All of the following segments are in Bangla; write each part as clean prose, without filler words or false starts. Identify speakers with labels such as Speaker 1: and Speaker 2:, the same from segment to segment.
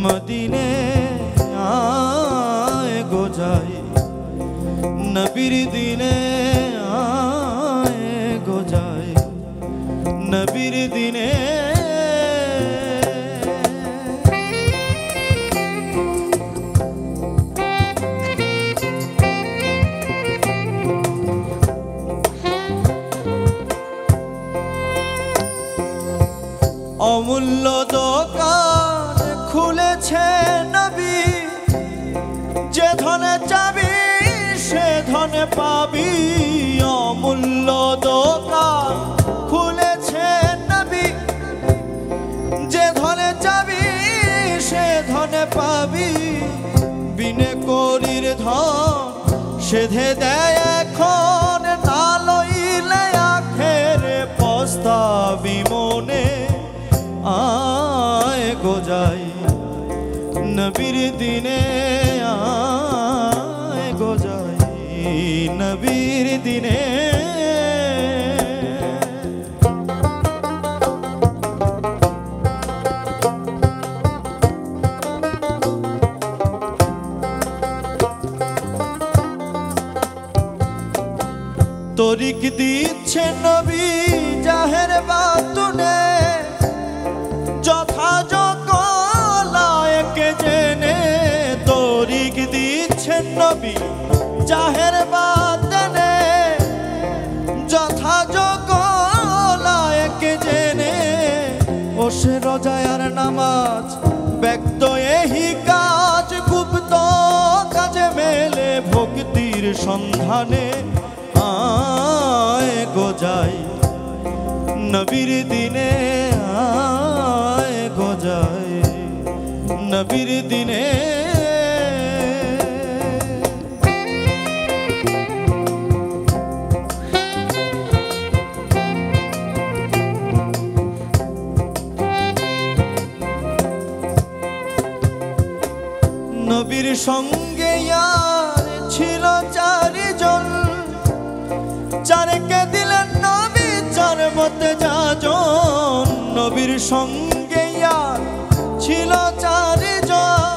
Speaker 1: মদিনে আয় গো যাই, নবীর দিনে আয় গো যাই, নবীর দিনে। অমূল্য দোকান খুলেছে নবী, যে ধনে চাবি সে ধনে পাবি। অমূল্য দোকান খুলেছে নবী, যে ধনে চাবি সে ধনে পাবি। বিনে করির ধন সেধে দেয় এখন, না লইলে আখেরে পস্তাবি মনে। আয় গো যাই, নবীর দিনে আয় গো যাই, নবীর দিনে। তরিক দিচ্ছে নবী জাহের বাতুনে, যথাযোগ্য লায়েক জেনে। তরিক দিচ্ছেন নবী জাহের বাতুনে, যথাযোগ্য লায়েক জেনে। বসে রোজায় আর নামাজ ব্যক্ত এহি কাজ, গুপ্ত কাজে মেলে ভক্তির সন্ধানে। আয় গো যাই, নবীর দিনে আয় গো যাই, নবীর দিনে। নবীর সঙ্গে আর ছিল চারিজন, চারকে দিলেন নবী চার মতে যাজন। নবীর সঙ্গে আর ছিল চারিজন,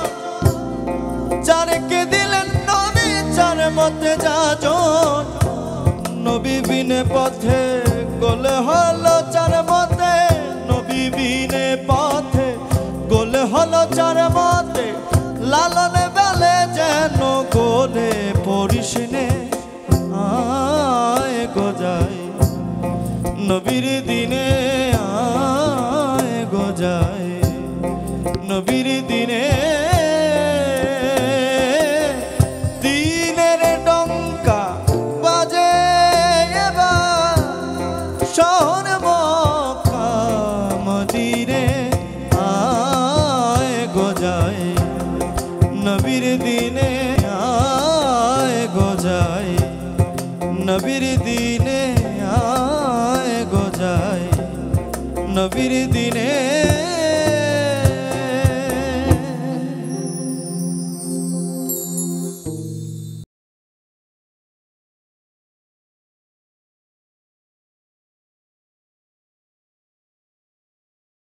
Speaker 1: চারকে দিলেন নবী চার মতে যাজন। নবী বিনে পথে গোলে হলো চার মতে, নবী বিনে পথে গোলে হলো চার মতে। লালনে বেলে যেন গোলে পরিশনে। আয় গো যাই, নবীর দিনে আয় গো যাই, নবীর দিনে। দিনের ডঙ্কা বাজে এবার শহর মক্কা মদিনে। আয় গো যাই, নবীর দিনে আয় গো যাই, নবীর দিনে আয় গো যাই, নবীর দিনে।